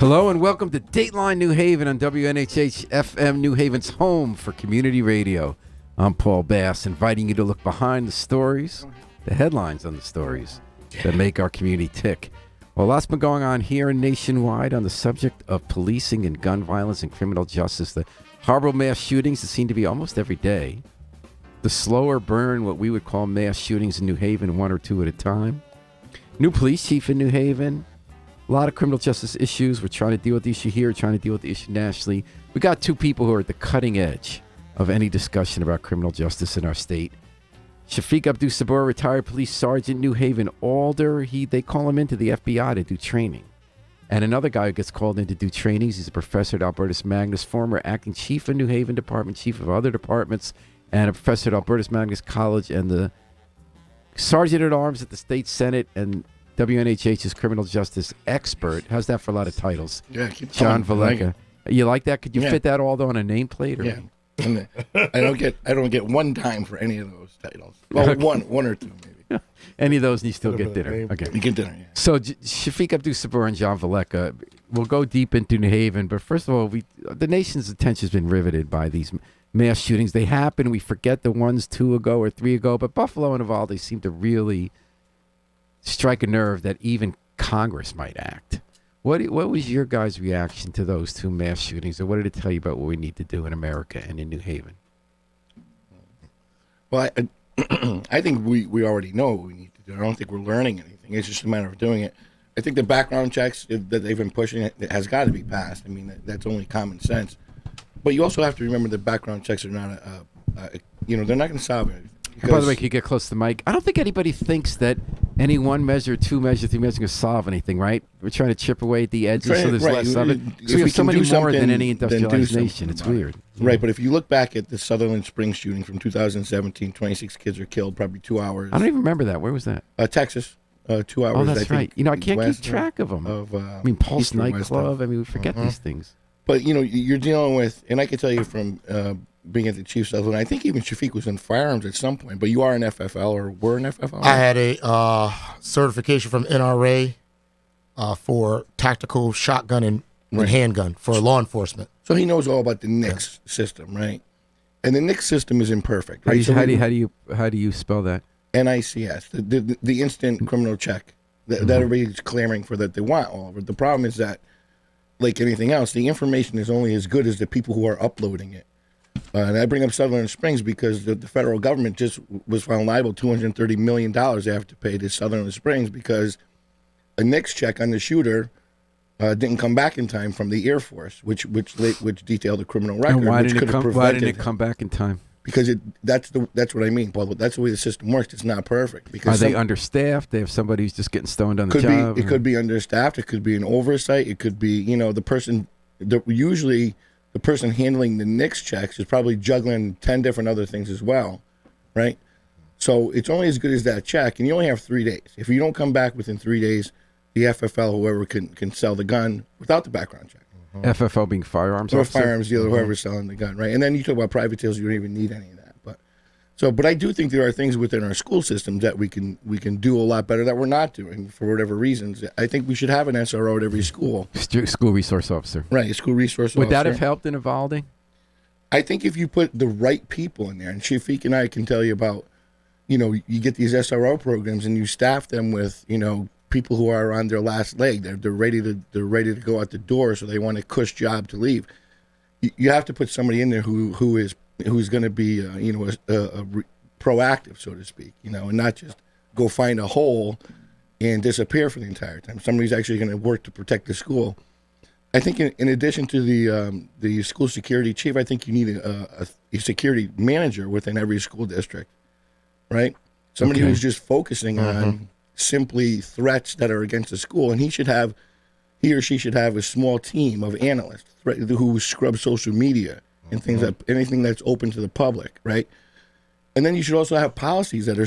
Hello and welcome to Dateline New Haven on WNHH FM, New Haven's home for community radio. I'm Paul Bass, inviting you to look behind the stories, the headlines on the stories that make our community tick. Well, lots been going on here and nationwide on the subject of policing and gun violence and criminal justice. The horrible mass shootings that seem to be almost every day. The slower burn, what we would call mass shootings in New Haven, one or two at a time. New police chief in New Haven. A lot of criminal justice issues. We're trying to deal with the issue here, trying to deal with the issue nationally. We got two people who are at the cutting edge of any discussion about criminal justice in our state. Shafiq Abdussabur, retired police sergeant, New Haven Alder. They call him into the FBI to do training. And another guy who gets called in to do trainings, he's a professor at Albertus Magnus, former acting chief of New Haven Department, chief of other departments, and a professor at Albertus Magnus College, and the sergeant at arms at the state senate, and WNHH's criminal justice expert. How's that for a lot of titles? Yeah, keep John going. Velleca. You like that? Could you fit that all on a nameplate? Or? Yeah. And I don't get one dime for any of those titles. Well, Okay. one or two maybe. Any of those, and you still get dinner. Okay. You get dinner. Yeah. So Shafiq Abdussabur and John Velleca, we'll go deep into New Haven, but first of all, the nation's attention has been riveted by these mass shootings. They happen. We forget the ones 2 ago or 3 ago, but Buffalo and Uvalde seem to really strike a nerve that even Congress might act. What was your guys' reaction to those 2 mass shootings, or what did it tell you about what we need to do in America and in New Haven? Well, I think we already know what we need to do. I don't think we're learning anything. It's just a matter of doing it. I think the background checks that they've been pushing it has got to be passed. I mean, that's only common sense. But you also have to remember that background checks are not they're not going to solve it. By the way, can you get close to the mic? I don't think anybody thinks that any 1 measure, 2 measure, 3 measure is going to solve anything, right? We're trying to chip away at the edges so there's less of it. So we have so many more than any industrialized nation. It's weird. Right, but if you look back at the Sutherland Springs shooting from 2017, 26 kids are killed, probably 2 hours. I don't even remember that. Where was that? Texas, 2 hours. Oh, that's I think, right. I can't keep track of them. Pulse Nightclub. We forget these things. But, you're dealing with, and I can tell you from being at the Chief Sutherland, I think even Shafiq was in firearms at some point, but you are an FFL or were an FFL? I had a certification from NRA for tactical shotgun and handgun for law enforcement. So he knows all about the NICS system, right? And the NICS system is imperfect. Right? How do you spell that? NICS, the instant criminal check that everybody's clamoring for, that they want all over. The problem is that, like anything else, the information is only as good as the people who are uploading it. And I bring up Sutherland Springs because the federal government just was found liable $230 million they have to pay to Sutherland Springs because a NICS check on the shooter didn't come back in time from the Air Force, which detailed a criminal record. And why didn't it come back in time? Because that's what I mean, Paul. That's the way the system works. It's not perfect. Because are they understaffed? They have somebody who's just getting stoned on the job? It could be understaffed. It could be an oversight. It could be, the person, usually the person handling the NICS checks is probably juggling 10 different other things as well, right? So it's only as good as that check, and you only have 3 days. If you don't come back within 3 days, the FFL, whoever can sell the gun without the background check. FFL being firearms or officer? Firearms dealer, whoever's selling the gun, right? And then you talk about private sales, you don't even need any of that. But I do think there are things within our school systems that we can do a lot better that we're not doing for whatever reasons. I think we should have an SRO at every school. School resource officer. Right, a school resource officer. Would that have helped in Uvalde? I think if you put the right people in there, and Shafiq and I can tell you about, you get these SRO programs and you staff them with, people who are on their last leg. They're ready to go out the door, so they want a cush job to leave. You have to put somebody in there who's going to be proactive, so to speak, and not just go find a hole and disappear for the entire time. Somebody's actually going to work to protect the school. I think in addition to the school security chief, I think you need a security manager within every school district, right? Somebody who's just focusing on simply threats that are against the school, and he or she should have a small team of analysts who scrub social media and things anything that's open to the public, right? And then you should also have policies that are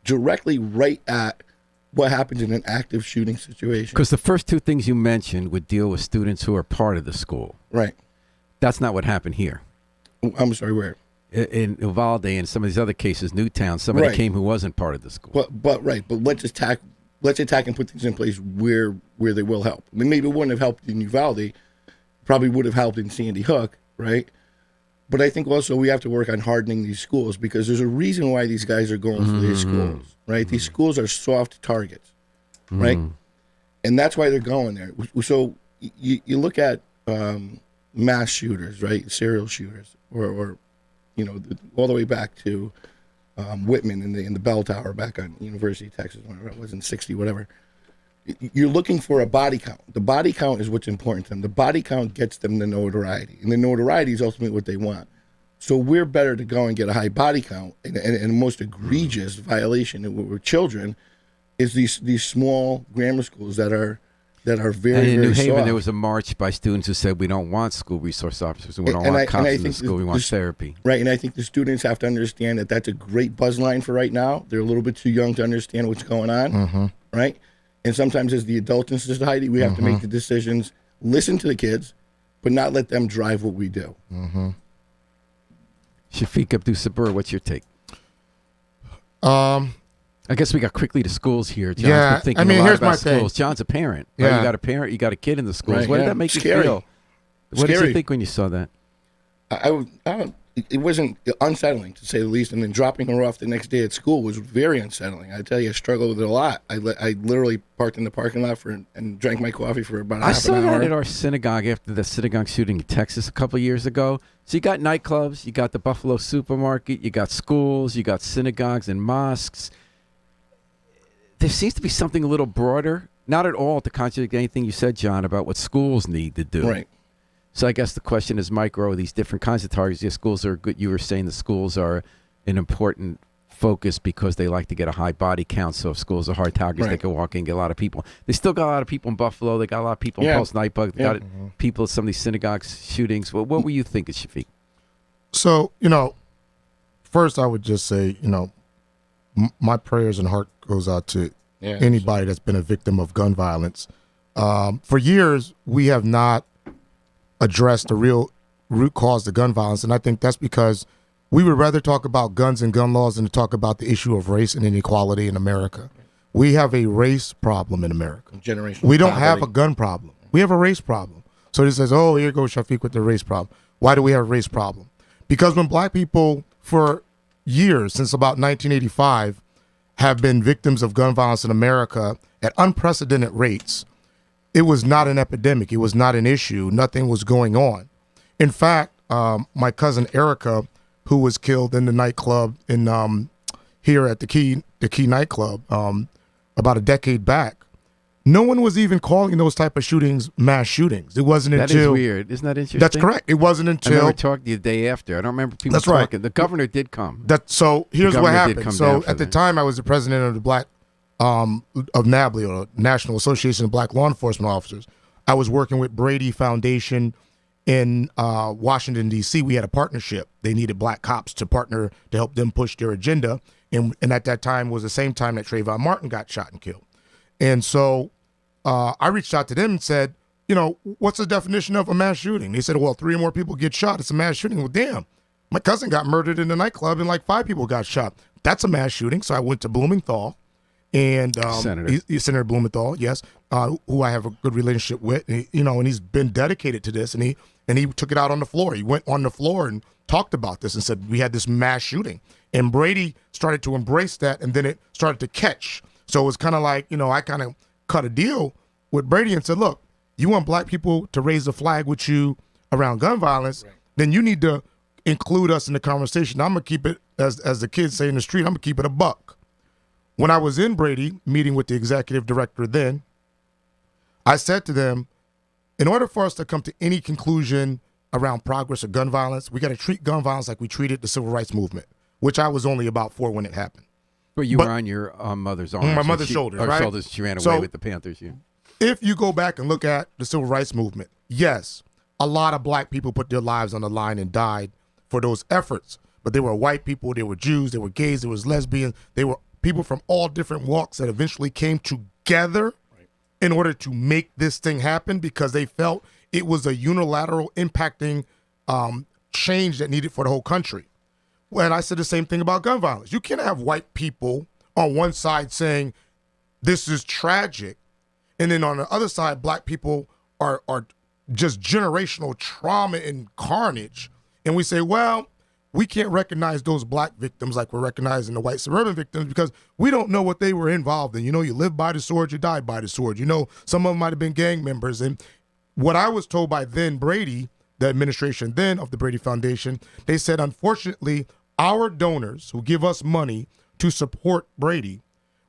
directly right at what happens in an active shooting situation. Because the first 2 things you mentioned would deal with students who are part of the school. Right. That's not what happened here. I'm sorry, where? In Uvalde and some of these other cases, Newtown, somebody came who wasn't part of the school. But let's attack let's attack and put things in place where they will help. I mean, maybe it wouldn't have helped in Uvalde, probably would have helped in Sandy Hook, right? But I think also we have to work on hardening these schools because there's a reason why these guys are going for these schools, right? These schools are soft targets, right? And that's why they're going there. So you look at mass shooters, right? Serial shooters, or all the way back to Whitman in the bell tower back on University of Texas, whenever it was in 60, whatever. You're looking for a body count. The body count is what's important to them. The body count gets them the notoriety, and the notoriety is ultimately what they want. So we're better to go and get a high body count, and the most egregious violation with children is these small grammar schools that are very, and in very New Haven, soft. there was a march by students who said, we don't want school resource officers. We don't want cops in the school. We want therapy. Right, and I think the students have to understand that that's a great buzz line for right now. They're a little bit too young to understand what's going on, right? And sometimes as the adults in society, we have to make the decisions, listen to the kids, but not let them drive what we do. Shafiq Abdussabur, what's your take? I guess we got quickly to schools here. John's been thinking a lot here's about my schools. thing. John's a parent. Yeah. Right? You got a parent, you got a kid in the schools. Right, What did that make you feel? What did you think when you saw that? It wasn't unsettling, to say the least. And then dropping her off the next day at school was very unsettling. I tell you, I struggled with it a lot. I literally parked in the parking lot and drank my coffee for about half an hour. I saw that at our synagogue after the synagogue shooting in Texas a couple of years ago. So you got nightclubs, you got the Buffalo supermarket, you got schools, you got synagogues and mosques. There seems to be something a little broader, not at all to contradict anything you said, John, about what schools need to do. Right. So I guess the question is, micro, these different kinds of targets. Your schools are good. You were saying the schools are an important focus because they like to get a high body count. So if schools are hard targets, they can walk in and get a lot of people. They still got a lot of people in Buffalo. They got a lot of people in Pulse Nightbug. They got people at some of these synagogues shootings. What were you thinking, Shafiq? So, first I would just say, my prayers and heart goes out to anybody that's been a victim of gun violence. For years, we have not addressed the real root cause of gun violence, and I think that's because we would rather talk about guns and gun laws than to talk about the issue of race and inequality in America. We have a race problem in America. Generational We don't poverty. have a gun problem. We have a race problem. So he says, oh, here goes Shafiq with the race problem. Why do we have a race problem? Because when black people, for years, since about 1985, have been victims of gun violence in America at unprecedented rates, it was not an epidemic. It was not an issue. Nothing was going on. In fact, my cousin Erica, who was killed in the nightclub in here at the Key nightclub about a decade back, no one was even calling those type of shootings mass shootings. It wasn't That until is weird. Isn't that interesting? That's correct. It wasn't I until remember talking to you the day after. I don't remember people That's right. talking. The governor did come. So here's what governor did happened. come So down for at the that. time, I was the president of the Black of NABLE, or National Association of Black Law Enforcement Officers. I was working with Brady Foundation in Washington, D.C. We had a partnership. They needed black cops to partner to help them push their agenda. And at that time was the same time that Trayvon Martin got shot and killed. And so I reached out to them and said, what's the definition of a mass shooting? They said, well, 3 or more people get shot. It's a mass shooting. Well, damn, my cousin got murdered in the nightclub and like 5 people got shot. That's a mass shooting. So I went to Blumenthal. And Senator Blumenthal, yes, who I have a good relationship with, and, and he's been dedicated to this, and he took it out on the floor. He went on the floor and talked about this and said we had this mass shooting, and Brady started to embrace that, and then it started to catch. So it was kind of like, I kind of cut a deal with Brady and said, look, you want black people to raise the flag with you around gun violence, then you need to include us in the conversation. I'm gonna keep it, as the kids say in the street, I'm gonna keep it a buck. When I was in Brady, meeting with the executive director then, I said to them, in order for us to come to any conclusion around progress of gun violence, we got to treat gun violence like we treated the civil rights movement, which I was only about 4 when it happened. But you were on your mother's arm. My mother's shoulders, right? Shoulders. She ran away with the Panthers. Yeah. If you go back and look at the civil rights movement, yes, a lot of black people put their lives on the line and died for those efforts. But there were white people, there were Jews, there were gays, there was lesbians, there were people from all different walks that eventually came together in order to make this thing happen because they felt it was a unilateral impacting change that needed for the whole country. And I said the same thing about gun violence. You can't have white people on one side saying this is tragic. And then on the other side, black people are just generational trauma and carnage. And we say, well, we can't recognize those black victims like we're recognizing the white suburban victims because we don't know what they were involved in. You know, you live by the sword, you die by the sword. You know, some of them might have been gang members. And what I was told by then Brady, the administration then of the Brady Foundation, they said, unfortunately, our donors who give us money to support Brady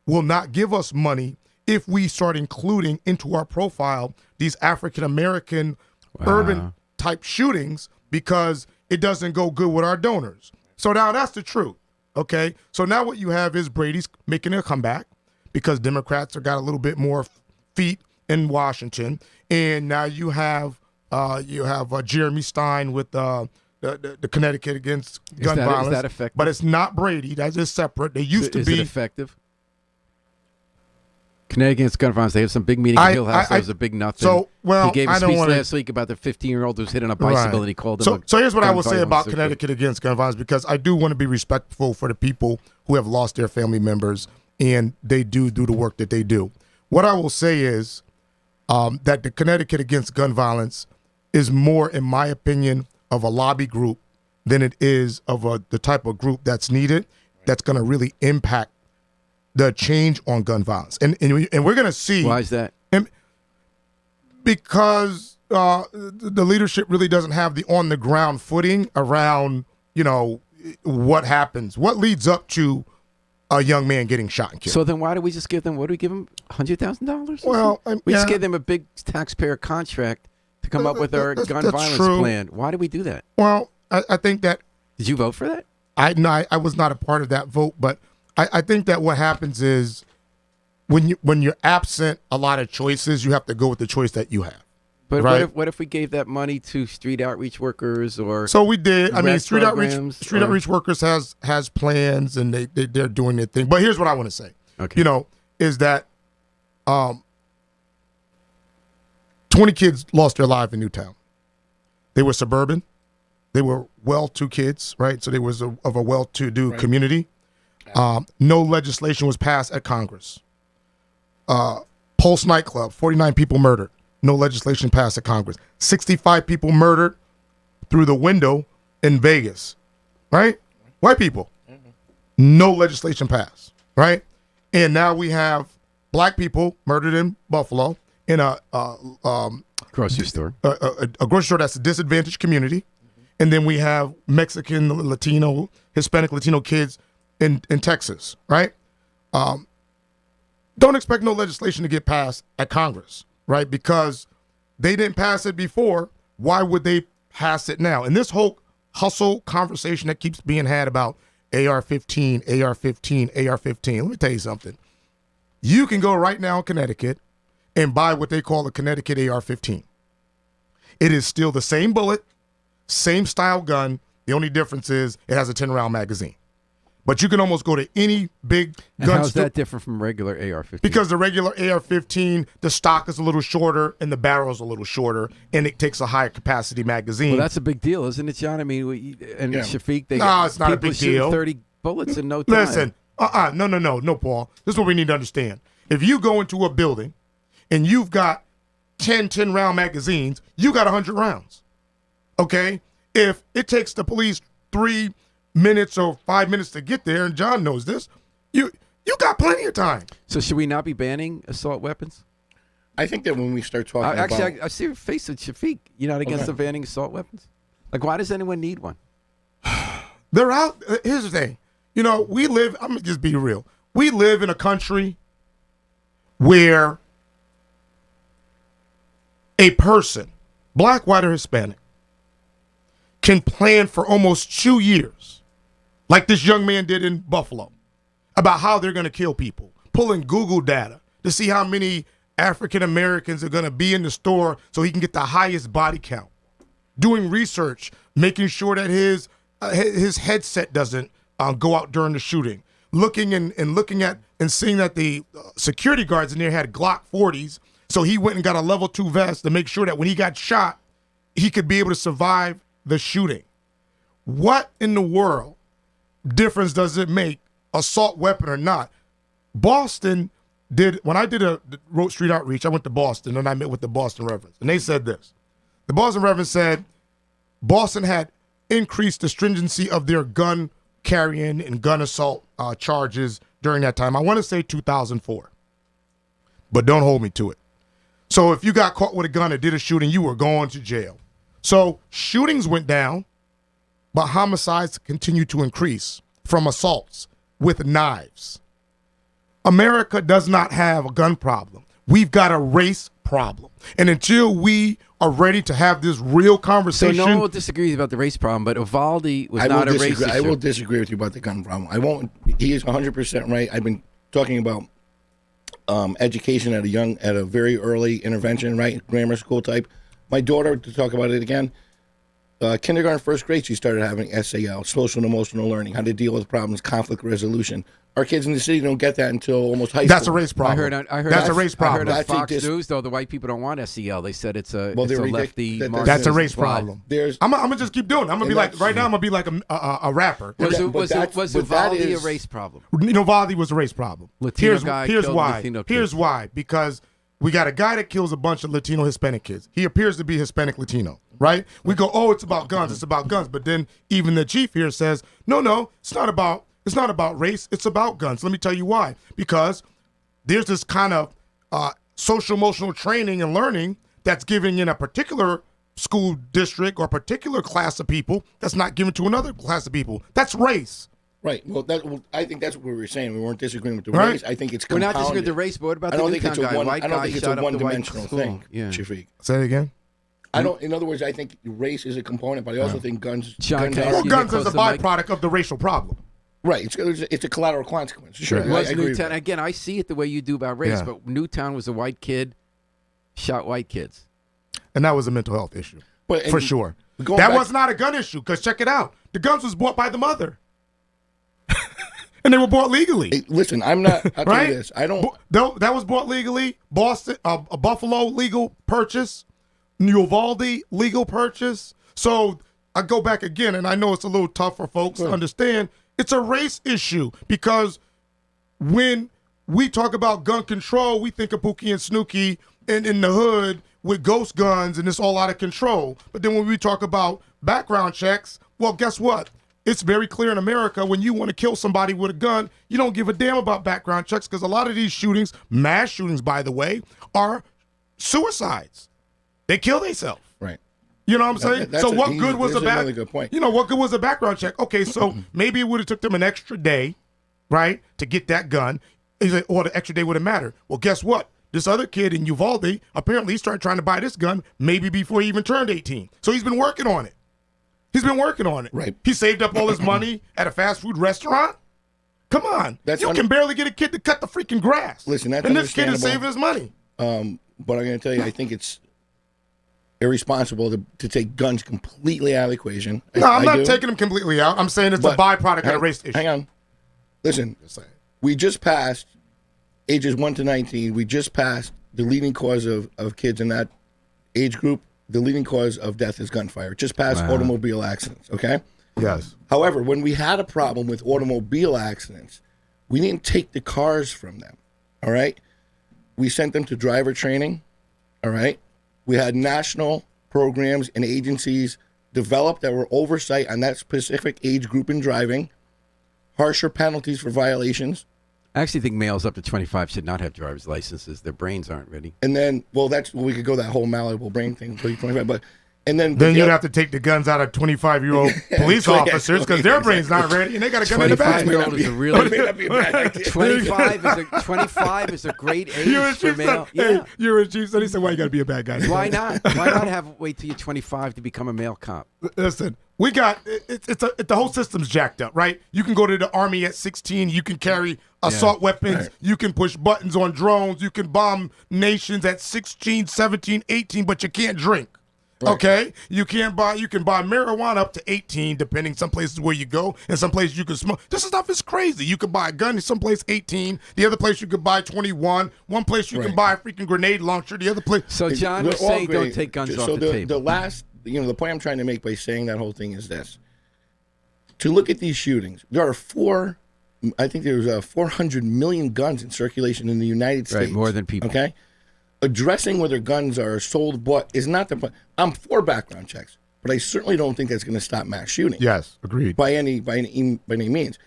will not give us money if we start including into our profile these African-American urban type shootings because it doesn't go good with our donors. So now that's the truth, okay? So now what you have is Brady's making a comeback because Democrats have got a little bit more feet in Washington, and now you have Jeremy Stein with the Connecticut against gun violence. Is that effective? But it's not Brady. That is separate. They used to be. Is it effective? Connecticut against gun violence. They had some big meeting at Hill House. There was a big nothing. So, well, he gave a I don't speech wanna, last week about the 15-year-old who's hit on a bicycle that he called him. So here's what I will say about Connecticut against gun violence, because I do want to be respectful for the people who have lost their family members, and they do the work that they do. What I will say is that the Connecticut against gun violence is more, in my opinion, of a lobby group than it is of the type of group that's needed, that's going to really impact the change on gun violence. And we're going to see. Why is that? Because the leadership really doesn't have the on-the-ground footing around, you know, what happens, what leads up to a young man getting shot and killed. So then why do we just give them, what do we give them, $100,000? Well, we just gave them a big taxpayer contract to come up with our gun violence plan. Why do we do that? Well, I think that. Did you vote for that? I was not a part of that vote, but I think that what happens is when you're absent a lot of choices, you have to go with the choice that you have. But right? what if we gave that money to street outreach workers or? So we did. I mean, street programs, outreach workers has plans and they're doing their thing. But here's what I want to say. Okay. You know, is that 20 kids lost their life in Newtown. They were suburban. They were well-to kids, right? So they was of a well-to-do community. No legislation was passed at Congress. Pulse nightclub, 49 people murdered. No legislation passed at Congress. 65 people murdered through the window in Vegas, right? White people. No legislation passed, right? And now we have black people murdered in Buffalo in a grocery store. A grocery store that's a disadvantaged community. And then we have Mexican, Latino, Hispanic, Latino kids in Texas, right? Don't expect no legislation to get passed at Congress, right? Because they didn't pass it before. Why would they pass it now? And this whole hustle conversation that keeps being had about AR-15, AR-15, AR-15. Let me tell you something. You can go right now in Connecticut and buy what they call a Connecticut AR-15. It is still the same bullet, same style gun. The only difference is it has a 10-round magazine. But you can almost go to any big gun store. How's that different from regular AR-15? Because the regular AR-15, the stock is a little shorter and the barrel is a little shorter, and it takes a higher capacity magazine. Well, that's a big deal, isn't it, John? I mean, Shafiq, it's not a big deal. 30 bullets in no time. Listen, no, Paul. This is what we need to understand. If you go into a building and you've got 10-round magazines, you got 100 rounds. Okay? If it takes the police 3 minutes or 5 minutes to get there, and John knows this, you got plenty of time. So should we not be banning assault weapons? I think that when we start talking actually, I see your face with Shafiq. You're not against the banning assault weapons? Like, why does anyone need one? They're out. Here's the thing. You know, I'm going to just be real. We live in a country where a person, black, white, or Hispanic, can plan for almost 2 years, like this young man did in Buffalo, about how they're going to kill people, pulling Google data to see how many African Americans are going to be in the store so he can get the highest body count, doing research, making sure that his headset doesn't go out during the shooting, looking at and seeing that the security guards in there had Glock 40s, so he went and got a level 2 vest to make sure that when he got shot, he could be able to survive the shooting. What in the world difference does it make, assault weapon or not? Boston when I wrote street outreach, I went to Boston and I met with the Boston Reverends, and they said this. The Boston Reverends said Boston had increased the stringency of their gun carrying and gun assault charges during that time. I want to say 2004, but don't hold me to it. So if you got caught with a gun and did a shooting, you were going to jail. So shootings went down, but homicides continued to increase from assaults with knives. America does not have a gun problem. We've got a race problem. And until we are ready to have this real conversation. So no one disagrees about the race problem, but Uvalde was not a race issue. I will disagree with you about the gun problem. I won't. He is 100% right. I've been talking about education at a very early intervention, right? Grammar school type. My daughter, to talk about it again, kindergarten, first grade, she started having SAL, social and emotional learning, how to deal with problems, conflict resolution. Our kids in the city don't get that until almost high school. That's a race problem. I heard that's a race problem. I heard on Fox News, though, the white people don't want SEL. They said it's a lefty. That's a race problem. I'm gonna just keep doing it. I'm gonna be like, right now, I'm gonna be like a rapper. Was Uvalde a race problem? Uvalde was a race problem. Latino guy here's killed why. Latino kid. Here's why. Because we got a guy that kills a bunch of Latino Hispanic kids. He appears to be Hispanic Latino, right? We go, oh, it's about guns. It's about guns. But then even the chief here says, no, it's not about race. It's about guns. Let me tell you why. Because there's this kind of social emotional training and learning that's given in a particular school district or particular class of people that's not given to another class of people. That's race. Right. Well, I think that's what we were saying. We weren't disagreeing with the race. I think it's compounded. We're not disagreeing with the race, but what about the Newtown guy? I don't think it's a one-dimensional thing, Shafiq. Say it again. In other words, I think race is a component, but I also think guns is a byproduct of the racial problem. Right. It's a collateral consequence. Sure. I agree. Newtown, again, I see it the way you do about race, but Newtown was a white kid, shot white kids. And that was a mental health issue, for sure. That was not a gun issue, because check it out. The guns was bought by the mother. And they were bought legally. Hey, listen, I'll tell you this. I don't. That was bought legally. Boston, a Buffalo legal purchase. Uvalde legal purchase. So I go back again, and I know it's a little tough for folks to understand. It's a race issue, because when we talk about gun control, we think of Pookie and Snooki in the hood with ghost guns, and it's all out of control. But then when we talk about background checks, well, guess what? It's very clear in America, when you want to kill somebody with a gun, you don't give a damn about background checks, because a lot of these shootings, mass shootings, by the way, are suicides. They kill themselves. Right. You know what I'm saying? So what good was really good point. What good was a background check? Okay, so maybe it would have took them an extra day, right, to get that gun, or the extra day wouldn't matter. Well, guess what? This other kid in Uvalde, apparently he started trying to buy this gun maybe before he even turned 18. So he's been working on it. Right. He saved up all his money at a fast food restaurant. Come on. You can barely get a kid to cut the freaking grass. Listen, that's and this kid is saving his money. But I'm going to tell you, I think it's irresponsible to take guns completely out of the equation. No, I'm not taking them completely out. I'm saying it's a byproduct of a race issue. Hang on. Listen, we just passed ages 1 to 19. We just passed the leading cause of kids in that age group. The leading cause of death is gunfire. Just past automobile accidents, okay? Yes. However, when we had a problem with automobile accidents, we didn't take the cars from them, all right? We sent them to driver training, all right? We had national programs and agencies developed that were oversight on that specific age group in driving, harsher penalties for violations. I actually think males up to 25 should not have driver's licenses. Their brains aren't ready. And then, we could go that whole malleable brain thing until you're 25, but then you'd have to take the guns out of 25 -year-old police officers, because their brain's not ready and they got a gun in the back. 25-year-old is a really 25 is a great age for male. Hey, you're a chief, so he said, "Why you got to be a bad guy?" Why not? Why not wait till you're 25 to become a male cop? Listen, we got the whole system's jacked up, right? You can go to the Army at 16. You can carry assault weapons. Right. You can push buttons on drones. You can bomb nations at 16, 17, 18, but you can't drink. Right. Okay, you can buy marijuana up to 18, depending some places where you go, and some places you can smoke. This stuff is crazy. You can buy a gun in some place 18, the other place you could buy 21, one place you can buy a freaking grenade launcher, the other place. So John was saying don't take guns off the table. The point I'm trying to make by saying that whole thing is this: to look at these shootings, there are 4 I think there's 400 million guns in circulation in the United States. Right, more than people. Okay, addressing whether guns are sold, bought is not the point. I'm for background checks, but I certainly don't think that's going to stop mass shooting. Yes, agreed. By any means.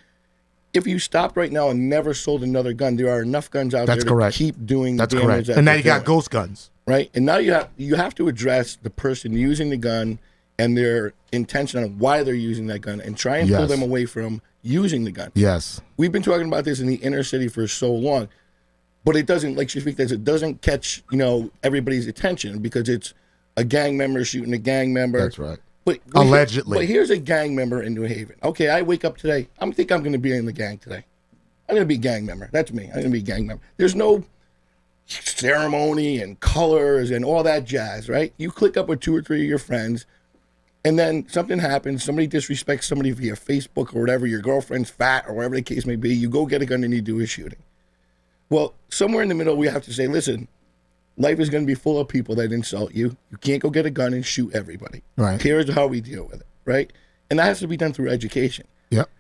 If you stopped right now and never sold another gun, there are enough guns out That's there correct. to keep doing the That's damage. correct. That And now they're you got doing, ghost guns. right? And now you have to address the person using the gun and their intention on why they're using that gun, and try and pull Yes. them away from using the gun. Yes. We've been talking about this in the inner city for so long, but it doesn't, like Shafiq says, it doesn't catch everybody's attention because it's a gang member shooting a gang member. That's right. But Allegedly. But here's a gang member in New Haven. Okay, I wake up today. I think I'm going to be in the gang today. I'm going to be a gang member. That's me. I'm going to be a gang member. There's no ceremony and colors and all that jazz, right? You click up with 2 or 3 of your friends, and then something happens. Somebody disrespects somebody via Facebook or whatever. Your girlfriend's fat or whatever the case may be. You go get a gun and you do a shooting. Well, somewhere in the middle, we have to say, listen, life is going to be full of people that insult you. You can't go get a gun and shoot everybody. Right. Here's how we deal with it, right? And that has to be done through education. Yep.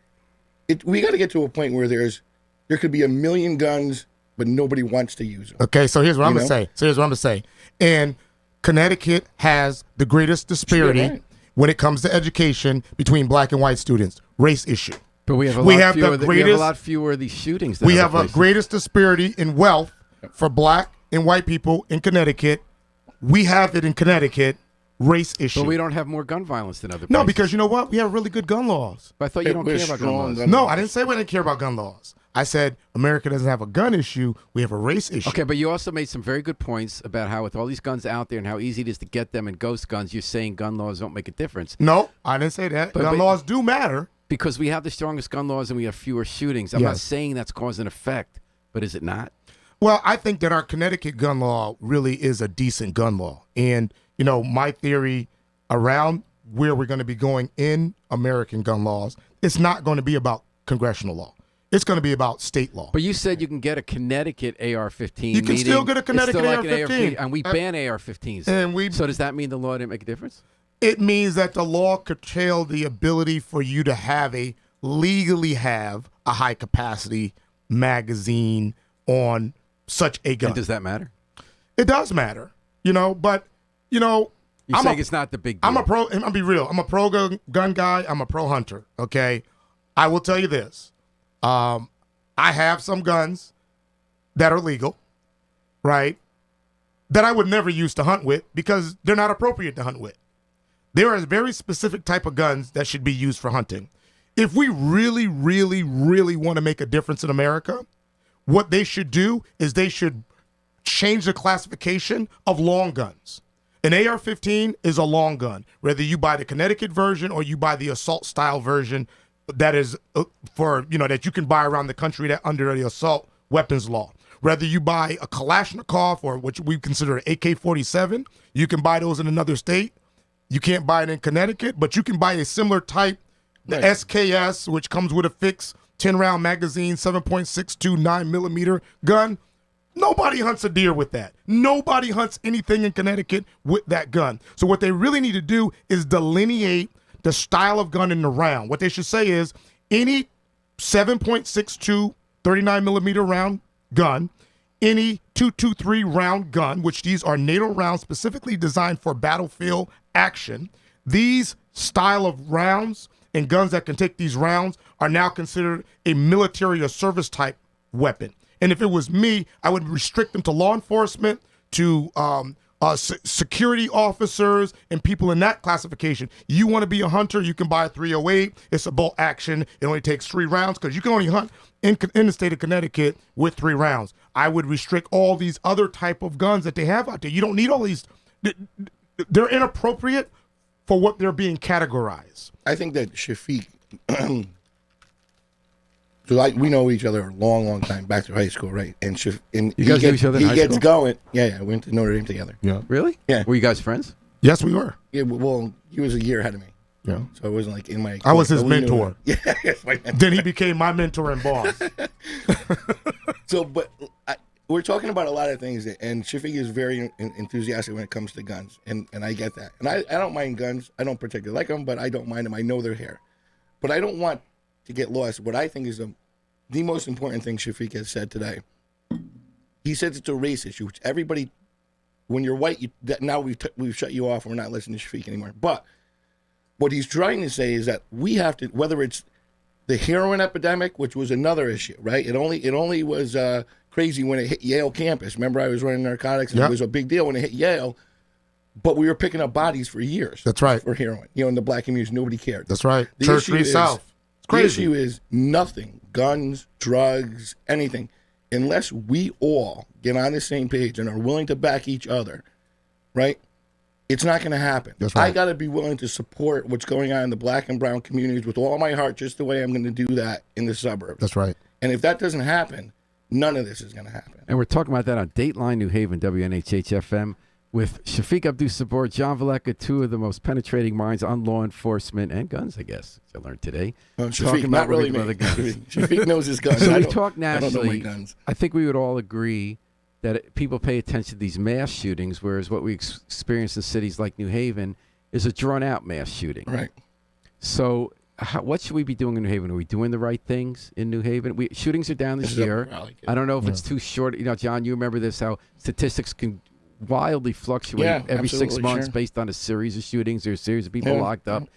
We got to get to a point where there could be 1 million guns, but nobody wants to use them. Okay, so here's what I'm going to say. And Connecticut has the greatest disparity Right. when it comes to education between black and white students. Race issue. But we have a We lot have fewer. the We have a greatest- lot fewer of these shootings. Than We other have a places. greatest disparity in wealth for black and white people in Connecticut. We have it in Connecticut. Race issue. But we don't have more gun violence than other places. No, because you know what? We have really good gun laws. But I thought you don't We're care about gun strong laws. gun- No, I didn't say we didn't care about gun laws. I said America doesn't have a gun issue. We have a race issue. Okay, but you also made some very good points about how with all these guns out there and how easy it is to get them and ghost guns, you're saying gun laws don't make a difference. No, I didn't say that. But- gun but- laws do matter. Because we have the strongest gun laws and we have fewer shootings. I'm not Yes. saying that's cause and effect, but is it not? Well, I think that our Connecticut gun law really is a decent gun law. And, my theory around where we're going to be going in American gun laws, it's not going to be about congressional law. It's going to be about state law. But you said you can get a Connecticut AR-15. You can still get a Connecticut It's still like an AR-15. and we ban AR-15s. And So does that mean the law didn't make a difference? It means that the law curtailed the ability for you to legally have a high capacity magazine on such a gun. And does that matter? It does matter, but You're I'm saying a- it's not the big deal. I'm a pro. I'm gonna be real. I'm a pro gun guy. I'm a pro hunter. Okay, I will tell you this. I have some guns that are legal, right? That I would never use to hunt with because they're not appropriate to hunt with. There are a very specific type of guns that should be used for hunting. If we really, really, really want to make a difference in America, what they should do is they should change the classification of long guns. An AR-15 is a long gun, whether you buy the Connecticut version or you buy the assault style version that is that you can buy around the country that under the assault weapons law. Whether you buy a Kalashnikov or what we consider an AK-47, you can buy those in another state. You can't buy it in Connecticut, but you can buy a similar type, the Right. SKS, which comes with a fixed 10-round magazine, 7.62 9mm gun. Nobody hunts a deer with that. Nobody hunts anything in Connecticut with that gun. So what they really need to do is delineate the style of gun in the round. What they should say is any 7.62 39mm round gun, any 223 round gun, which these are NATO rounds specifically designed for battlefield action. These style of rounds and guns that can take these rounds are now considered a military or service type weapon. And if it was me, I would restrict them to law enforcement, to security officers, and people in that classification. You want to be a hunter, you can buy a 308. It's a bolt action. It only takes 3 rounds because you can only hunt in the state of Connecticut with 3 rounds. I would restrict all these other type of guns that they have out there. You don't need all these. They're inappropriate for what they're being categorized. I think that Shafiq, we know each other a long, long time back to high school, right? And You guys knew each other in he high gets school? going. Yeah, we went to Notre Dame together. Yeah. Really? Yeah. Were you guys friends? Yes, we were. Yeah, well, he was a year ahead of me, Yeah. so it wasn't like in my. I was his but we knew mentor. him. Yeah, yes, my mentor. Then he became my mentor and boss. So, but we're talking about a lot of things, and Shafiq is very enthusiastic when it comes to guns, and I get that. And I don't mind guns. I don't particularly like them, but I don't mind them. I know they're here. But I don't want to get lost. What I think is the most important thing Shafiq has said today. He says it's a race issue, which everybody, when you're white, now we've shut you off and we're not listening to Shafiq anymore. But what he's trying to say is that we have to, whether it's the heroin epidemic, which was another issue, right? It only was crazy when it hit Yale campus. Remember, I was running narcotics, and it was a big deal when it hit Yale. But we were picking up bodies for years. That's right. For heroin, in the black community, nobody cared. That's right. The Church issue Street is, South. It's crazy. The issue is nothing, guns, drugs, anything, unless we all get on the same page and are willing to back each other, right? It's not going to happen. That's right. I got to be willing to support what's going on in the black and brown communities with all my heart, just the way I'm going to do that in the suburbs. That's right. And if that doesn't happen, none of this is going to happen. And we're talking about that on Dateline New Haven, WNHH FM, with Shafiq Abdussabur, John Velleca, two of the most penetrating minds on law enforcement and guns, I guess, which I learned today. Shafiq, not really me. Shafiq knows his guns. So we talk nationally. I don't know my guns. I think we would all agree that people pay attention to these mass shootings, whereas what we experience in cities like New Haven is a drawn-out mass shooting. Right. So what should we be doing in New Haven? Are we doing the right things in New Haven? Shootings are down this year. I don't know if it's too short. John, you remember this, how statistics can wildly fluctuate every 6 months based on a series of shootings or a series of people locked up.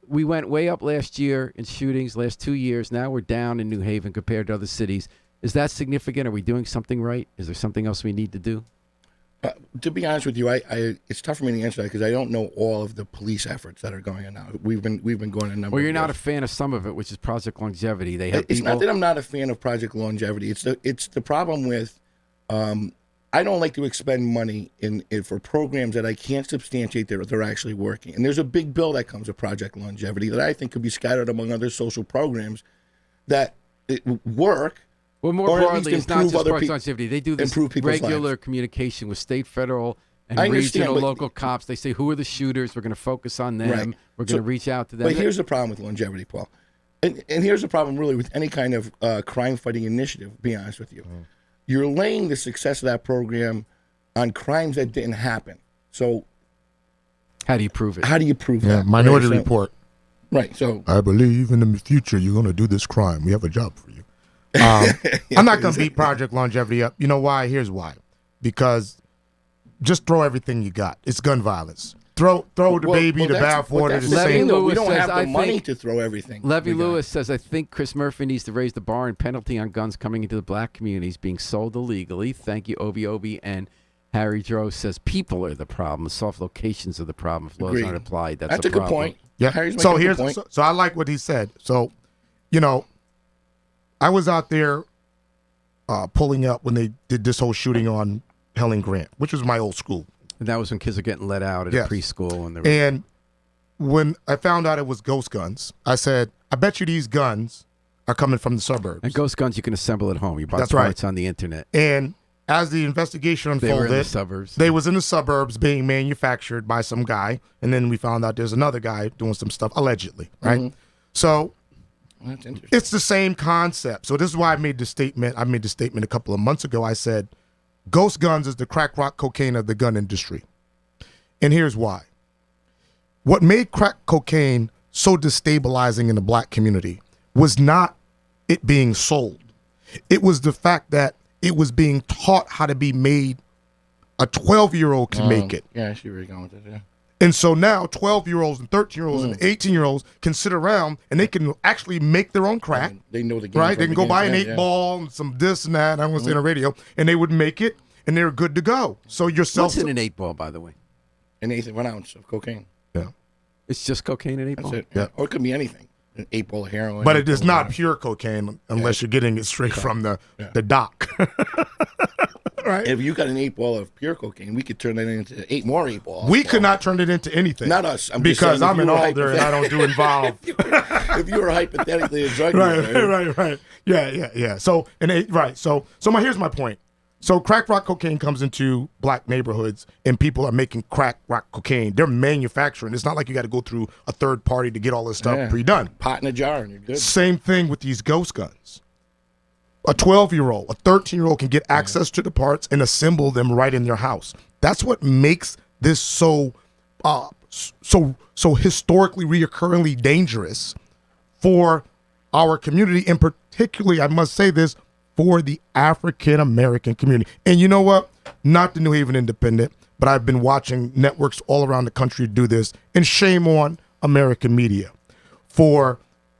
We went way up last year in shootings, last 2 years. Now we're down in New Haven compared to other cities. Is that significant? Are we doing something right? Is there something else we need to do? To be honest with you, it's tough for me to answer that because I don't know all of the police efforts that are going on now. We've been going a number. Well, you're of not years. a fan of some of it, which is Project Longevity. They have It's not that I'm not a fan of Project Longevity. It's the problem with I don't like to expend money in for programs that I can't substantiate that they're actually working. And there's a big bill that comes with Project Longevity that I think could be scattered among other social programs that work. Well, more broadly, it's not just Project Longevity. They do this regular communication with state, federal, and regional, local cops. They say, who are the shooters? We're going to focus on them. Right. We're going to reach out to them. But here's the problem with longevity, Paul. And here's the problem really with any kind of crime-fighting initiative, to be honest with you. You're laying the success of that program on crimes that didn't happen. So how do you prove it? How do you prove that? Minority Report. Right. So I believe in the future you're going to do this crime. We have a job for you. I'm not going to beat Project Longevity up. You know why? Here's why. Because just throw everything you got. It's gun violence. Throw the baby, the bathwater, the same. We don't have the money to throw everything. Levy Lewis says, I think Chris Murphy needs to raise the bar and penalty on guns coming into the black communities being sold illegally. Thank you, Obi. And Harry Drow says, people are the problem. Soft locations are the problem. If laws aren't applied, that's a good point. Yeah. Harry's so making a good point. So I like what he said. So, I was out there pulling up when they did this whole shooting on Helen Grant, which was my old school. And that was when kids are getting let out at a preschool. And when I found out it was ghost guns, I said, I bet you these guns are coming from the suburbs. And ghost guns you can assemble at home. You buy parts on the internet. And as the investigation unfolded, they were in the suburbs. They was in the suburbs being manufactured by some guy. And then we found out there's another guy doing some stuff, allegedly, right? Mm-hmm. So that's interesting. It's the same concept. So this is why I made the statement. I made the statement a couple of months ago. I said, ghost guns is the crack rock cocaine of the gun industry. And here's why. What made crack cocaine so destabilizing in the black community was not it being sold. It was the fact that it was being taught how to be made. A 12-year-old can make it. Yeah, I see where you're going with that, yeah. And so now 12-year-olds and 13-year-olds and 18-year-olds can sit around and they can actually make their own crack. They know the game. Right? They can go buy an 8-ball and some this and that. I don't want to say on the radio. And they would make it and they're good to go. So what's in an 8-ball, by the way? An eighth of an ounce of cocaine. Yeah. It's just cocaine in 8-ball? That's it. Yeah. Or it could be anything. An 8-ball of heroin. But it is not pure cocaine unless you're getting it straight from the dock. Right. If you got an 8-ball of pure cocaine, we could turn that into 8 more 8-balls. We could not turn it into anything. Not us. Because I'm an older and I don't do involve. If you were hypothetically a drug dealer. Right. Yeah. So here's my point. So crack rock cocaine comes into black neighborhoods and people are making crack rock cocaine. They're manufacturing. It's not like you got to go through a third party to get all this stuff pre-done. Pot in a jar and you're good. Same thing with these ghost guns. A 12-year-old, a 13-year-old can get access to the parts and assemble them right in their house. That's what makes this so historically reoccurringly dangerous for our community, and particularly, I must say this, for the African American community. And you know what? Not the New Haven Independent, but I've been watching networks all around the country do this, and shame on American media.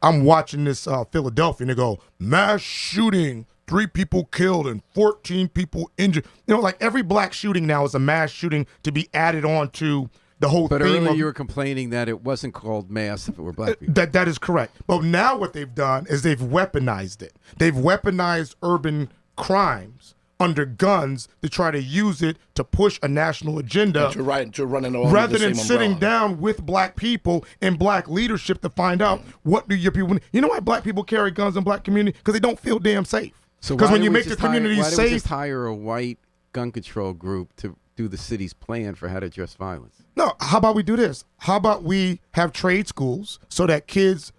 I'm watching this Philadelphia, and they go, mass shooting, 3 people killed and 14 people injured. You know, like every black shooting now is a mass shooting to be added on to the whole But theme. earlier you were complaining that it wasn't called mass if it were black people. That is correct. But now what they've done is they've weaponized it. They've weaponized urban crimes under guns to try to use it to push a national agenda. To run in all rather the than same sitting umbrella. down with black people and black leadership to find out what do your people need. You know why black people carry guns in black community? Because they don't feel damn safe. So because why when did you we make the just community why did we safe, just hire a white gun control group to do the city's plan for how to address violence? no, how about we do this? How about we have trade schools so that kids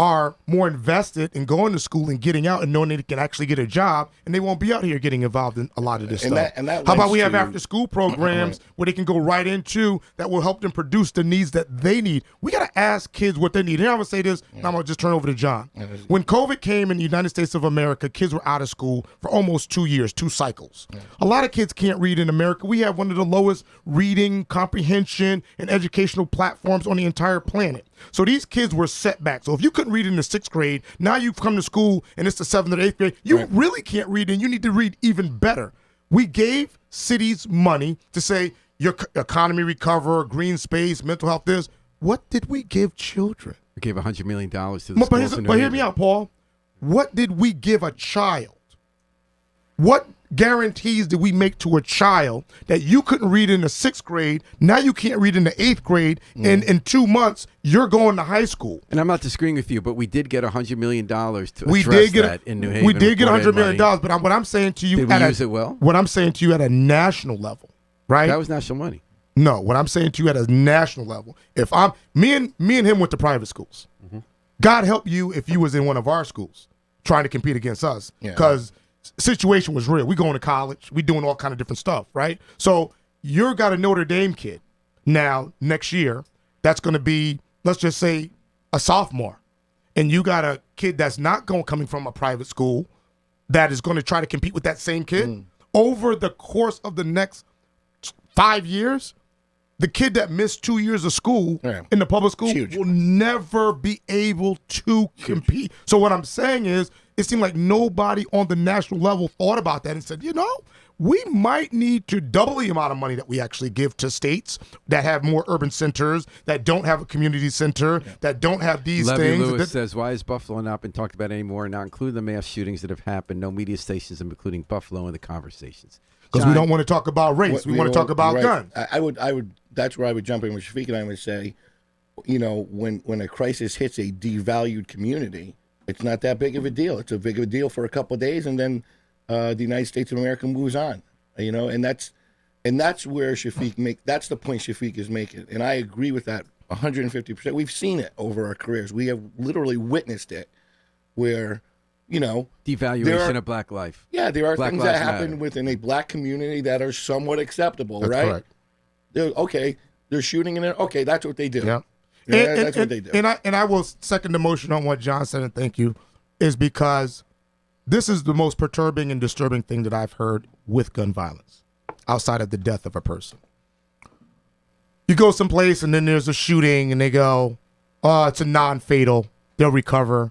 are more invested in going to school and getting out and knowing they can actually get a job, and they won't be out here getting involved in a lot of this And stuff. that How about lends we have to- after school programs where they can go right into that will help them produce the needs that they need. We got to ask kids what they need. Here I'm going to say this, and I'm going to just turn over to John. When COVID came in the United States of America, kids were out of school for almost 2 years, 2 cycles. A lot of kids can't read in America. We have one of the lowest reading, comprehension, and educational platforms on the entire planet. So these kids were set back. So if you couldn't read in the 6th grade, now you've come to school and it's the 7th or 8th grade, you really can't read, and you need to read even better. We gave cities money to say your economy recover, green space, mental health this. What did we give children? We gave $100 million to the But, schools in New hear Haven. me out, Paul. What did we give a child? What guarantees did we make to a child that you couldn't read in the 6th grade, now you can't read in the 8th grade, and in 2 months, you're going to high school? And I'm not disagreeing with you, but we did get $100 million to We address did get that in New Haven. We did get brought in $100 million, money. but what I'm saying to you, Did we use it well? What I'm saying to you at a national level, right? That was national money. No, what I'm saying to you at a national level. If me and him went to private schools. God help you if you was in one of our schools trying to compete against us, because situation was real. We going to college, we doing all kind of different stuff, right? So you're got a Notre Dame kid now next year that's going to be, let's just say, a sophomore, and you got a kid that's not coming from a private school that is going to try to compete with that same kid over the course of the next 5 years. The kid that missed 2 years of school in the public school will never be able to compete. So what I'm saying is, it seemed like nobody on the national level thought about that and said, you know, we might need to double the amount of money that we actually give to states that have more urban centers, that don't have a community center, that don't have these Levy things. Lewis says, why is Buffalo not been talked about anymore? Not include the mass shootings that have happened. No media stations including Buffalo in the conversations. Because we don't want to talk about race. We want to talk about guns. I would. That's where I would jump in with Shafiq, and I would say, you know, when a crisis hits a devalued community, it's not that big of a deal. It's a big of a deal for a couple of days, and then the United States of America moves on. You know, and that's where that's the point Shafiq is making, and I agree with that 150%. We've seen it over our careers. We have literally witnessed it, where, you know, devaluation of black life. Yeah, there are Black things that lives happen matter. within a black community that are somewhat acceptable, That's right? correct. They're shooting in there. Okay, that's what they do. Yeah. That's what they do. And I will second the motion on what John said, and thank you, is because this is the most perturbing and disturbing thing that I've heard with gun violence, outside of the death of a person. You go someplace and then there's a shooting and they go, oh, it's a non-fatal, they'll recover,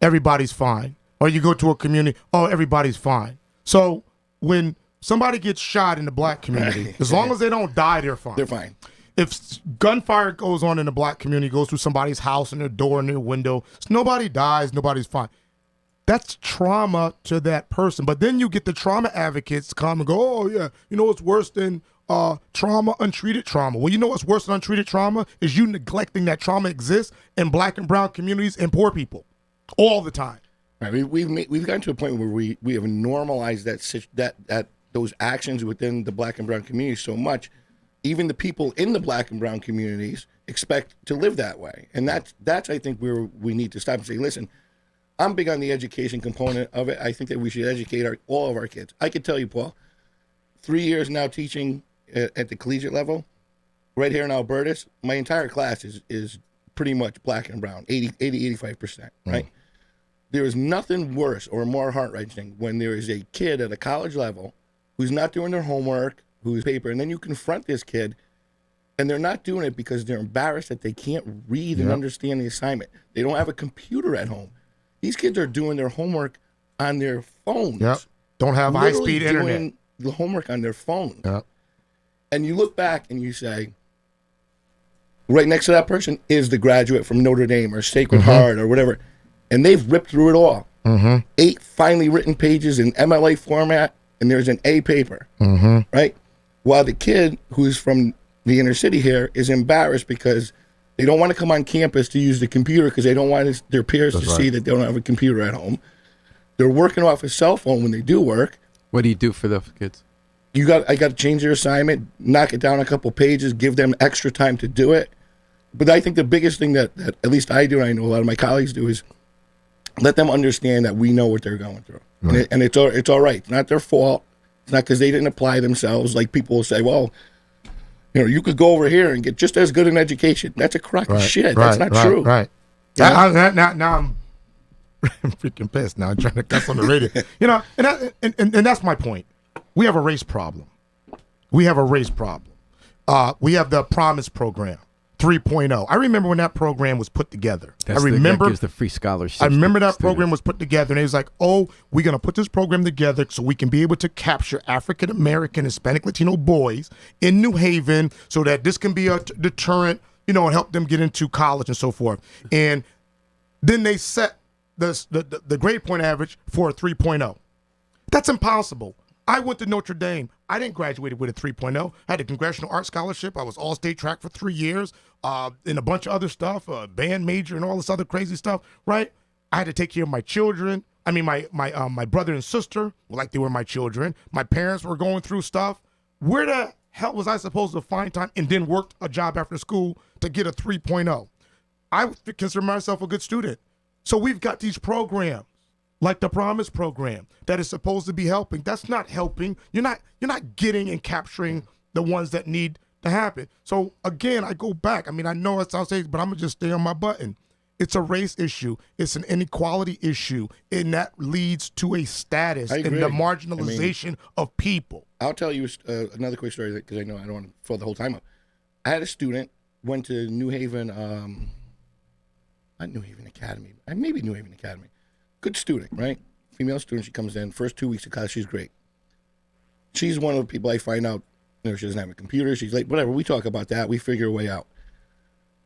everybody's fine. Or you go to a community, oh, everybody's fine. So when somebody gets shot in the black community, as long as they don't die, they're fine. They're fine. If gunfire goes on in the black community, goes through somebody's house and their door and their window, nobody dies, nobody's fine. That's trauma to that person. But then you get the trauma advocates come and go, oh, yeah, you know what's worse than trauma, untreated trauma? Well, you know what's worse than untreated trauma is you neglecting that trauma exists in black and brown communities and poor people all the time. Right. We've gotten to a point where we have normalized that those actions within the black and brown community so much. Even the people in the black and brown communities expect to live that way. And that's I think where we need to stop and say, listen, I'm big on the education component of it. I think that we should educate all of our kids. I could tell you, Paul, 3 years now teaching at the collegiate level, right here in Albertus, my entire class is pretty much black and brown, 85%, right? there is nothing worse or more heart-wrenching when there is a kid at a college level who's not doing their homework, who's paper, and then you confront this kid, and they're not doing it because they're embarrassed that they can't read and understand the assignment. They don't have a computer at home. These kids are doing their homework on their phones. Yep. Don't have high-speed internet. Doing the homework on their phones. Yep. And you look back and you say, right next to that person is the graduate from Notre Dame or Sacred Heart or whatever, and they've ripped through it all. 8 finely written pages in MLA format, and there's an A paper, right? While the kid who's from the inner city here is embarrassed because they don't want to come on campus to use the computer because they don't want their peers to see that they don't have a computer at home. They're working off a cell phone when they do work. What do you do for the kids? I got to change their assignment, knock it down a couple pages, give them extra time to do it. But I think the biggest thing that at least I do, and I know a lot of my colleagues do, is let them understand that we know what they're going through. Right. And it's all right. It's not their fault. It's not because they didn't apply themselves. Like people will say, well, you could go over here and get just as good an education. That's a crock of shit. That's not true. Right. Yeah? Now I'm freaking pissed. Now I'm trying to cuss on the radio. And that's my point. We have a race problem. We have the Promise Program 3.0. I remember when that program was put together. That gives the free scholarships. I remember that program was put together, and it was like, we're going to put this program together so we can be able to capture African American, Hispanic, Latino boys in New Haven so that this can be a deterrent, and help them get into college and so forth. And then they set the grade point average for a 3.0. That's impossible. I went to Notre Dame. I didn't graduate with a 3.0. I had a Congressional Art Scholarship. I was all-state track for 3 years, and a bunch of other stuff, band major and all this other crazy stuff, right? I had to take care of my children. I mean, my brother and sister were like they were my children. My parents were going through stuff. Where the hell was I supposed to find time and then work a job after school to get a 3.0? I consider myself a good student. So we've got these programs, like the Promise Program, that is supposed to be helping. That's not helping. You're not getting and capturing the ones that need to happen. So again, I go back. I mean, I know it sounds crazy, but I'm gonna just stay on my button. It's a race issue. It's an inequality issue, and that leads to a status and the marginalization of people. I'll tell you another quick story because I know I don't want to fill the whole time up. I had a student went to New Haven, not New Haven Academy, maybe New Haven Academy. Good student, right? Female student. She comes in. First 2 weeks of class, she's great. She's one of the people I find out, she doesn't have a computer. She's late, whatever. We talk about that. We figure a way out.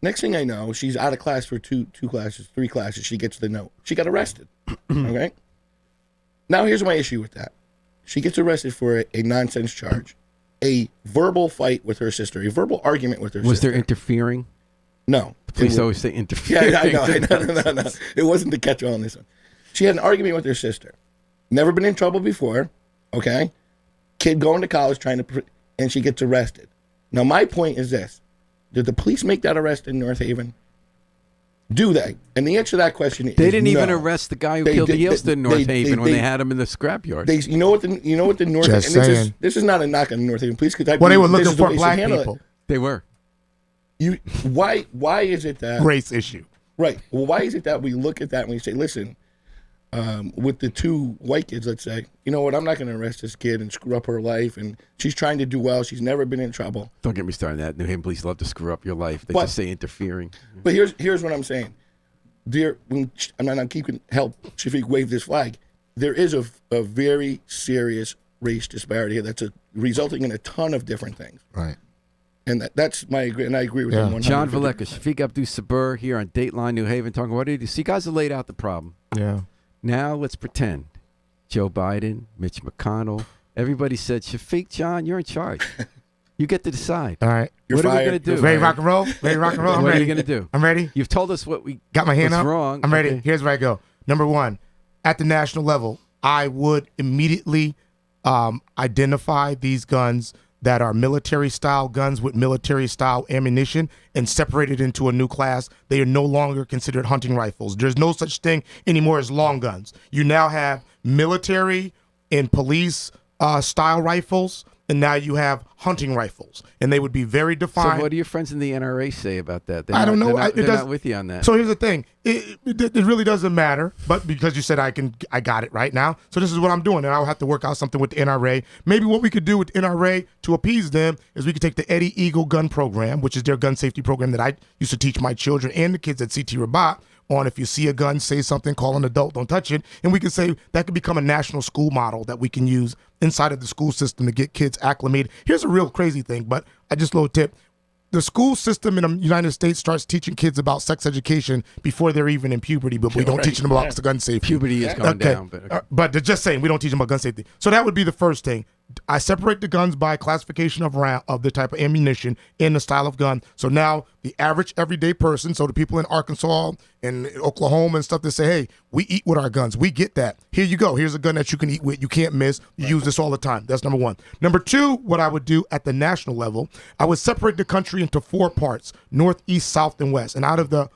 Next thing I know, she's out of class for two classes, 3 classes. She gets the note. She got arrested. Okay? Now, here's my issue with that. She gets arrested for a nonsense charge, a verbal fight with her sister, a verbal argument with her sister. Was there interfering? No. The police always say interfering. Yeah, I know. No. It wasn't the catch-all on this one. She had an argument with her sister. Never been in trouble before, okay? Kid going to college and she gets arrested. Now, my point is this. Did the police make that arrest in North Haven? Do they? And the answer to that question is they didn't even no. arrest the guy who killed the youngster in North Haven when they had him in the scrapyard. You know what the North Haven, this is not a knock on the North Haven police. They were looking for black people. They were. Why is it that race issue? Right. Well, why is it that we look at that and we say, listen, with the 2 white kids, let's say, you know what, I'm not going to arrest this kid and screw up her life, and she's trying to do well. She's never been in trouble. Don't get me started on that. New Haven police love to screw up your life. They just say interfering. But here's what I'm saying. I'm keeping help Shafiq wave this flag. There is a very serious race disparity here that's resulting in a ton of different things. Right. And that's my agree, and I agree with him 100%. John Velleca, Shafiq Abdussabur here on Dateline New Haven talking what do you do? See, guys have laid out the problem. Yeah. Now let's pretend Joe Biden, Mitch McConnell, everybody said, Shafiq, John, you're in charge. You get to decide. All right. What are we going to do? Ready rock and roll? Ready rock and roll? What are you going to do? I'm ready. You've told us what we got my hand up. Wrong. I'm ready. Okay. Here's where I go. Number 1, at the national level, I would immediately identify these guns that are military-style guns with military-style ammunition and separate it into a new class. They are no longer considered hunting rifles. There's no such thing anymore as long guns. You now have military and police style rifles and now you have hunting rifles, and they would be very defined. So what do your friends in the NRA say about that? I don't know. They're not with you on that. So here's the thing. It really doesn't matter, but because you said I got it right now. So this is what I'm doing, and I'll have to work out something with the NRA. Maybe what we could do with the NRA to appease them is we could take the Eddie Eagle gun program, which is their gun safety program that I used to teach my children and the kids at CT Rabat on. If you see a gun, say something, call an adult, don't touch it. And we can say that could become a national school model that we can use inside of the school system to get kids acclimated. Here's a real crazy thing, but a little tip. The school system in the United States starts teaching kids about sex education before they're even in puberty, but we don't teach them about gun safety. Puberty is going down. But they're just saying we don't teach them about gun safety. So that would be the first thing. I separate the guns by classification of round, of the type of ammunition and the style of gun. So now the average everyday person, so the people in Arkansas and Oklahoma and stuff that say, hey, we eat with our guns. We get that. Here you go. Here's a gun that you can eat with. You can't miss. You use this all the time. That's number one. Number two, what I would do at the national level, I would separate the country into 4 parts: north, east, south, and west. And out of the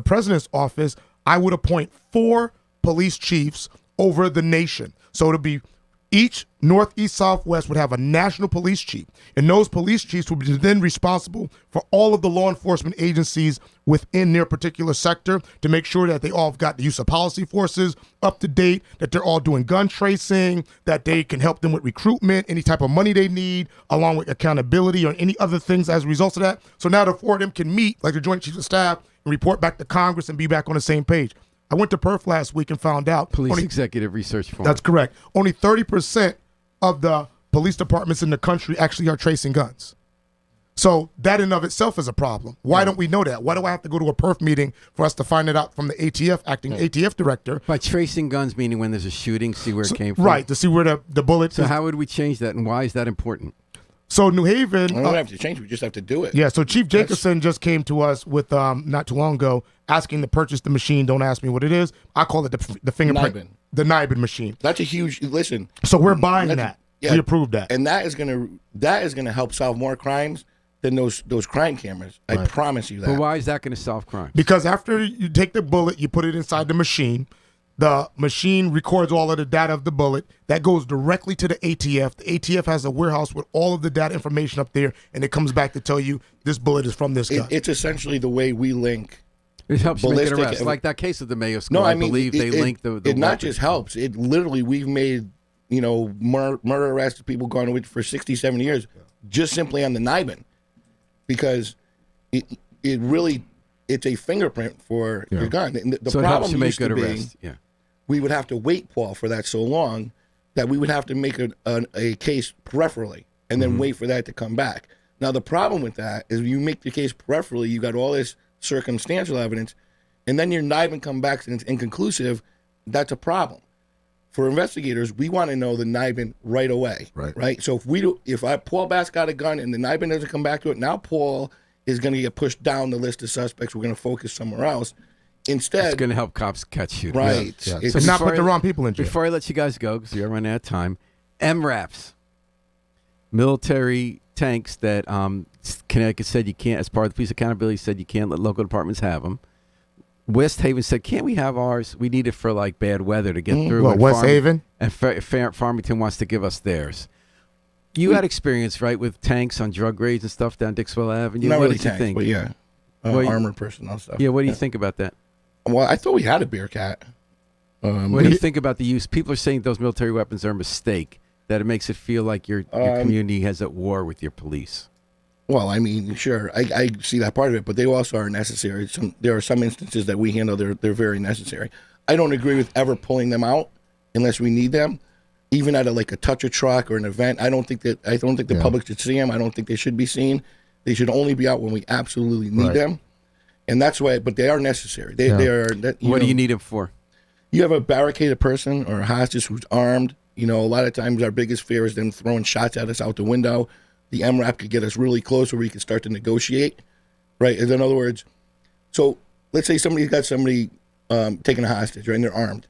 president's office, I would appoint 4 police chiefs over the nation. So it'll be each north, east, south, west would have a national police chief, and those police chiefs would be then responsible for all of the law enforcement agencies within their particular sector to make sure that they all have got the use of policy forces up to date, that they're all doing gun tracing, that they can help them with recruitment, any type of money they need, along with accountability or any other things as a result of that. So now the 4 of them can meet, like the Joint Chiefs of Staff, and report back to Congress and be back on the same page. I went to Perth last week and found out. Police Executive Research Forum. That's correct. Only 30% of the police departments in the country actually are tracing guns. So that in of itself is a problem. Why don't we know that? Why do I have to go to a Perth meeting for us to find it out from the ATF, acting ATF director? By tracing guns, meaning when there's a shooting, see where it came from. Right, to see where the bullet So how would we change that, and why is that important? So New Haven. We don't have to change it. We just have to do it. Yeah, so Chief Jacobson just came to us with, not too long ago, asking to purchase the machine. Don't ask me what it is. I call it the fingerprint. NIBIN. The NIBIN machine. That's a huge, listen. So we're buying that. Yeah, we approved that. And that is gonna help solve more crimes than those crime cameras. I promise you that. But why is that going to solve crime? Because after you take the bullet, you put it inside the machine records all of the data of the bullet. That goes directly to the ATF. The ATF has a warehouse with all of the data information up there, and it comes back to tell you this bullet is from this gun. It's essentially the way we link. It helps you make an ballistic- arrest. Like that case of the Mayo School, No, I mean, believe they linked the It not weapon. just helps. It literally, we've made, murder arrests, people gone away for 60, 70 years, just simply on the NIBIN. Because it really, it's a fingerprint for your gun. And the So it helps problem you make used to good be, arrests. Yeah. we would have to wait, Paul, for that so long that we would have to make a case peripherally and then wait for that to come back. Now, the problem with that is when you make the case peripherally, you got all this circumstantial evidence, and then your NIBIN come back and it's inconclusive. That's a problem. For investigators, we want to know the NIBIN right away. Right. So if Paul Bass got a gun and the NIBIN doesn't come back to it, now Paul is going to get pushed down the list of suspects. We're going to focus somewhere else. Instead, It's going to help cops catch shooters. right. Yeah. It's So not before put the I- wrong people in jail. Before I let you guys go, because you're running out of time, MRAPs, military tanks that Connecticut said you can't, as part of the police accountability, said you can't let local departments have them. West Haven said, can't we have ours? We need it for like bad weather to get through. What, And West Haven? And Farmington wants to give us theirs. You had experience, right, with tanks on drug raids and stuff down Dixwell Avenue. not What really did you tanks, think? but yeah, Well, armored personnel stuff. Yeah, what do you think about that? Well, I thought we had a Bearcat. What do you think about the use? People are saying those military weapons are a mistake, that it makes it feel like your community has at war with your police. Well, I mean, sure, I see that part of it, but they also are necessary. There are some instances that we handle they're very necessary. I don't agree with ever pulling them out unless we need them, even at a toucher truck or an event. I don't think the public should see them. I don't think they should be seen. They should only be out when we absolutely need them, and that's why. But they are necessary. They are. What do you need them for? You have a barricaded person or a hostage who's armed. A lot of times our biggest fear is them throwing shots at us out the window. The MRAP could get us really close where we could start to negotiate, right? In other words, so let's say somebody's got somebody taking a hostage, right, and they're armed.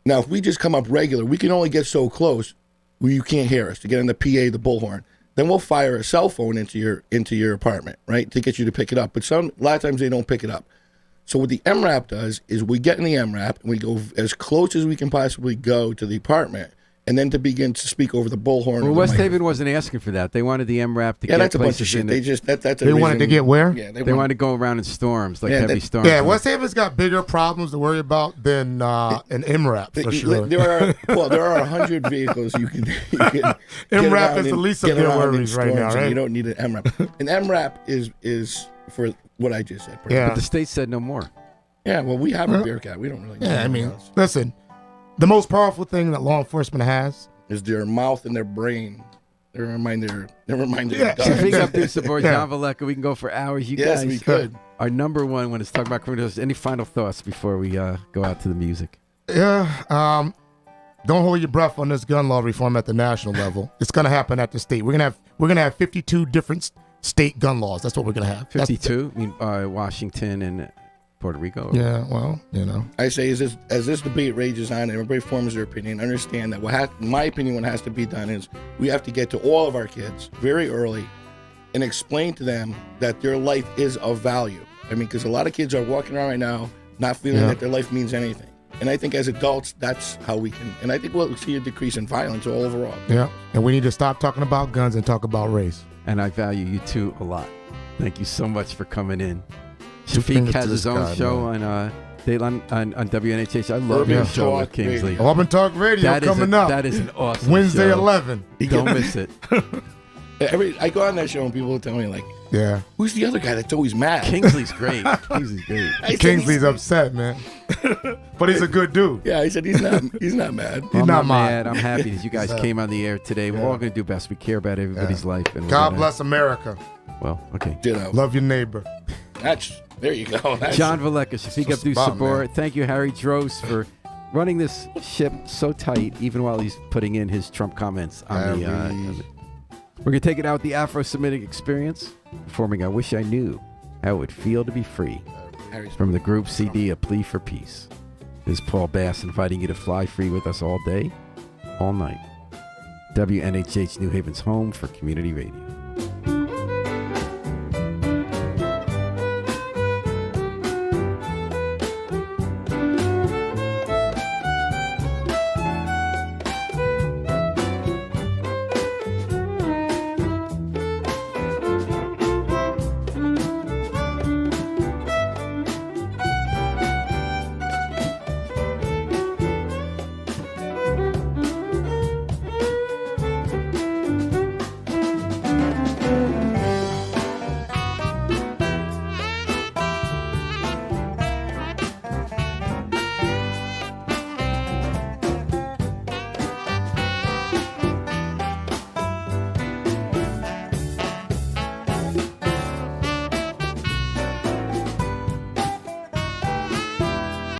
Now, if we just come up regular, we can only get so close where you can't hear us to get on the PA, the bullhorn. Then we'll fire a cell phone into your apartment, right, to get you to pick it up. But a lot of times they don't pick it up. So what the MRAP does is we get in the MRAP and we go as close as we can possibly go to the apartment, and then to begin to speak over the bullhorn. Well, of the West Haven microphone. wasn't asking for that. They wanted the MRAP to Yeah, get that's a bunch of places shit. in They it. just that's a They wanted to reason- get where? Yeah, They wanted to go around in storms, like Yeah, heavy that- storms. Yeah, West Haven's got bigger problems to worry about than an MRAP for sure. There are 100 vehicles you can get MRAP around is the in- least of get their around in worries right now, storms, and right? You don't need an MRAP. An MRAP is for what I just said. Yeah. But the state said no more. Yeah, well, we have a Bearcat. We don't really. Yeah, I anything mean, else. listen, the most powerful thing that law enforcement has. Is their mouth and their brain. Never mind their Yeah. Shafiq guns. Abdussabur, Yeah. John Velleca, we can go for hours. You Yes, guys we could. are number one when it's talking about criminals. Any final thoughts before we go out to the music? Yeah, don't hold your breath on this gun law reform at the national level. It's gonna happen at the state. We're gonna have 52 different state gun laws. That's what we're gonna have. 52? I mean, Washington and Puerto Rico? Yeah, well, you know. I say as this debate rages on and everybody forms their opinion, understand that in my opinion, what has to be done is we have to get to all of our kids very early and explain to them that their life is of value. I mean, because a lot of kids are walking around right now not feeling that their life means anything. And I think as adults, that's how we can. And I think we'll see a decrease in violence all overall. Yeah, and we need to stop talking about guns and talk about race. And I value you two a lot. Thank you so much for coming in. Two Shafiq fingers has to his the own sky, show on Dateline on WNHH. I love Urban your show Talk with Kingsley. Radio. Urban Talk Radio That is coming up that is an awesome Wednesday show. 11. Don't miss it. I go on that show and people will tell me like, Yeah, "Who's the other guy that's always mad?" Kingsley's great. Kingsley's great. I said, Kingsley's upset, man, but he's a good dude. Yeah, I said he's not. He's not mad. He's I'm not mad. mine. I'm happy that you guys came on the air today. We're all going to do best. We care about everybody's life. And we're God gonna- bless America. Well, okay. Ditto. Love your neighbor. There you go. That's, John Velleca, Shafiq It's just about, Abdussabur. man. Thank you, Harry Drost, for running this ship so tight, even while he's putting in his Trump comments on the. We're going to take it out with the Afro-Semitic Experience, performing I Wish I Knew How It Would Feel to Be Free, Harry's from the group CD A Plea for Peace. This is Paul Bass inviting you to fly free with us all day, all night. WNHH New Haven's home for community radio.